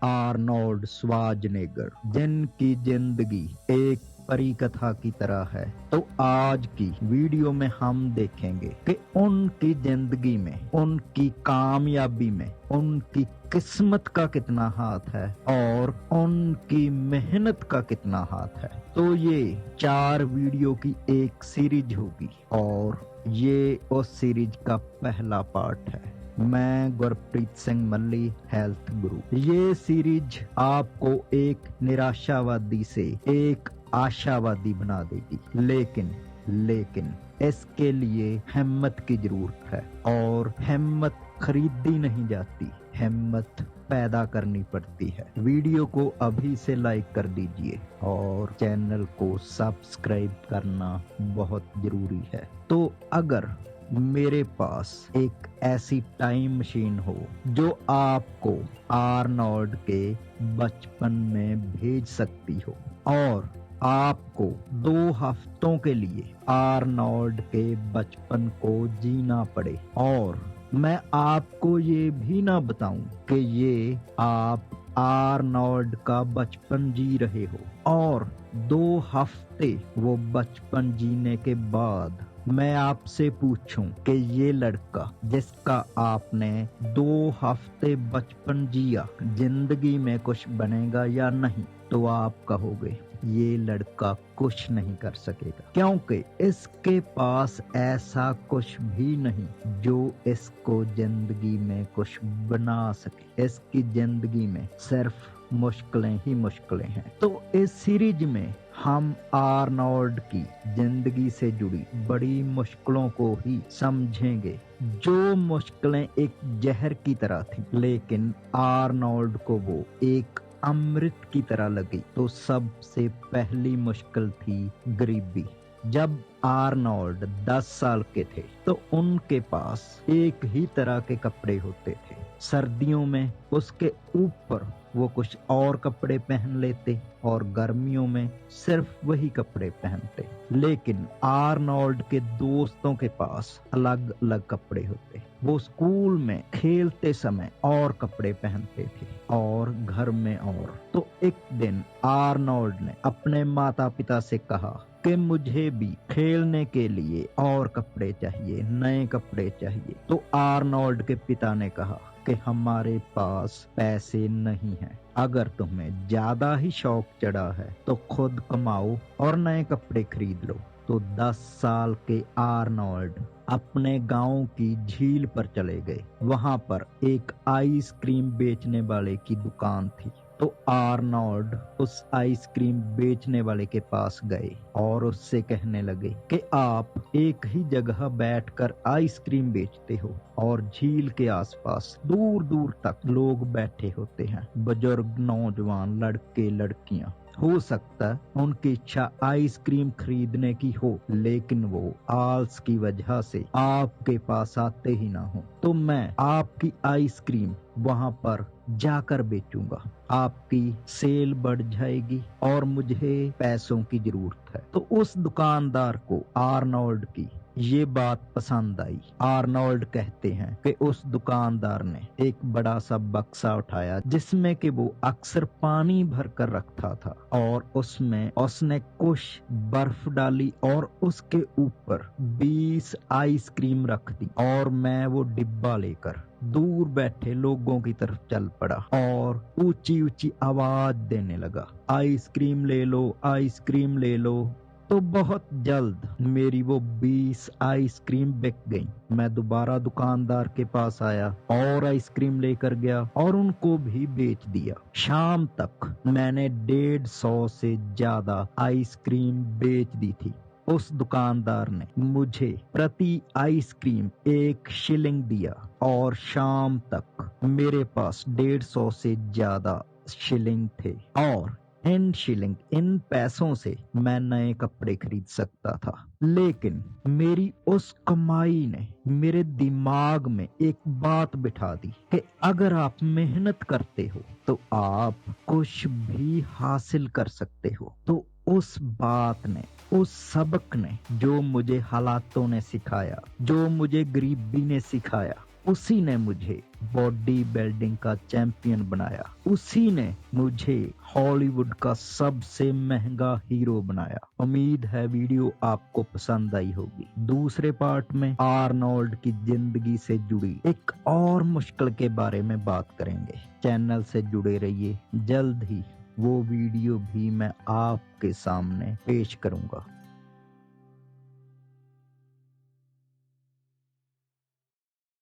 Arnold Schwarzenegger, जिनकी जिंदगी एक परी कथा की तरह है। तो आज की वीडियो में हम देखेंगे कि उनकी जिंदगी में, उनकी कामयाबी में, उनकी किस्मत का कितना हाथ है और उनकी मेहनत का कितना हाथ है। तो ये 4 वीडियो की एक सीरीज होगी और ये उस सीरीज का पहला पार्ट है। मैं गुरप्रीत सिंह मल्ली, हेल्थ गुरु। ये सीरीज आपको एक निराशावादी से एक आशावादी बना देगी, लेकिन इसके लिए हिम्मत की जरूरत है और हिम्मत खरीदी नहीं जाती, हिम्मत पैदा करनी पड़ती है। वीडियो को अभी से लाइक कर दीजिए और चैनल को सब्सक्राइब करना बहुत जरूरी है। तो अगर मेरे पास एक ऐसी टाइम मशीन हो जो आपको आर्नोल्ड के बचपन में भेज सकती हो और आपको 2 हफ्तों के लिए आर्नोल्ड के बचपन को जीना पड़े और मैं आपको ये भी ना बताऊं कि ये आप आर्नोल्ड का बचपन जी रहे हो और 2 हफ्ते वो बचपन जीने के बाद मैं आपसे पूछूं कि ये लड़का जिसका आपने 2 हफ्ते बचपन जिया, जिंदगी में कुछ बनेगा या नहीं, तो आप कहोगे ये लड़का कुछ नहीं कर सकेगा, क्योंकि इसके पास ऐसा कुछ भी नहीं जो इसको जिंदगी में कुछ बना सके। इसकी जिंदगी में सिर्फ मुश्किलें ही मुश्किलें हैं। तो इस सीरीज में हम आर्नोल्ड की जिंदगी से जुड़ी बड़ी मुश्किलों को ही समझेंगे, जो मुश्किलें एक जहर की तरह थी, लेकिन आर्नोल्ड को वो एक अमृत की तरह लगी। तो सबसे पहली मुश्किल थी गरीबी। जब आर्नोल्ड 10 साल के थे तो उनके पास एक ही तरह के कपड़े होते थे। सर्दियों में उसके ऊपर वो कुछ और कपड़े पहन लेते और गर्मियों में सिर्फ वही कपड़े पहनते। लेकिन आर्नोल्ड के दोस्तों के पास अलग अलग कपड़े होते। वो स्कूल में खेलते समय और कपड़े पहनते थे और घर में और। तो एक दिन आर्नोल्ड ने अपने माता पिता से कहा कि मुझे भी खेलने के लिए और कपड़े चाहिए, नए कपड़े चाहिए। तो आर्नोल्ड के पिता ने कहा कि हमारे पास पैसे नहीं हैं। अगर तुम्हें ज्यादा ही शौक चढ़ा है तो खुद कमाओ और नए कपड़े खरीद लो। तो 10 साल के आर्नोल्ड अपने गांव की झील पर चले गए। वहां पर एक आइसक्रीम बेचने वाले की दुकान थी। तो आर्नोल्ड उस आइसक्रीम बेचने वाले के पास गए और उससे कहने लगे कि आप एक ही जगह बैठकर आइसक्रीम बेचते हो और झील के आसपास दूर दूर तक लोग बैठे होते हैं, बुजुर्ग, नौजवान, लड़के, लड़कियां। हो सकता है उनकी इच्छा आइसक्रीम खरीदने की हो, लेकिन वो आलस की वजह से आपके पास आते ही ना हो। तो मैं आपकी आइसक्रीम वहां पर जाकर बेचूंगा, आपकी सेल बढ़ जाएगी और मुझे पैसों की जरूरत है। तो उस दुकानदार को आर्नोल्ड की ये बात पसंद आई। आर्नोल्ड कहते हैं कि उस दुकानदार ने एक बड़ा सा बक्सा उठाया जिसमें कि वो अक्सर पानी भर कर रखता था और उसमें उसने कुछ बर्फ डाली और उसके ऊपर 20 आइसक्रीम रख दी और मैं वो डिब्बा लेकर दूर बैठे लोगों की तरफ चल पड़ा और ऊंची ऊंची आवाज देने लगा, आइसक्रीम ले लो, आइसक्रीम ले लो। तो बहुत जल्द मेरी वो 20 आइसक्रीम बिक गई। मैं दोबारा दुकानदार के पास आया और आइसक्रीम लेकर गया और उनको भी बेच दिया। शाम तक मैंने 150 से ज्यादा आइसक्रीम बेच दी थी। उस दुकानदार ने मुझे प्रति आइसक्रीम 1 शिलिंग दिया और शाम तक मेरे पास 150 से ज्यादा शिलिंग थे और इन पैसों से मैं नए कपड़े खरीद सकता था। लेकिन मेरी उस कमाई ने मेरे दिमाग में एक बात बिठा दी कि अगर आप मेहनत करते हो तो आप कुछ भी हासिल कर सकते हो। तो उस बात ने, उस सबक ने जो मुझे हालातों ने सिखाया, जो मुझे गरीबी ने सिखाया, उसी ने मुझे बॉडी बिल्डिंग का चैंपियन बनाया, उसी ने मुझे हॉलीवुड का सबसे महंगा हीरो बनाया। उम्मीद है वीडियो आपको पसंद आई होगी। दूसरे पार्ट में आर्नोल्ड की जिंदगी से जुड़ी एक और मुश्किल के बारे में बात करेंगे। चैनल से जुड़े रहिए, जल्द ही वो वीडियो भी मैं आपके सामने पेश करूंगा।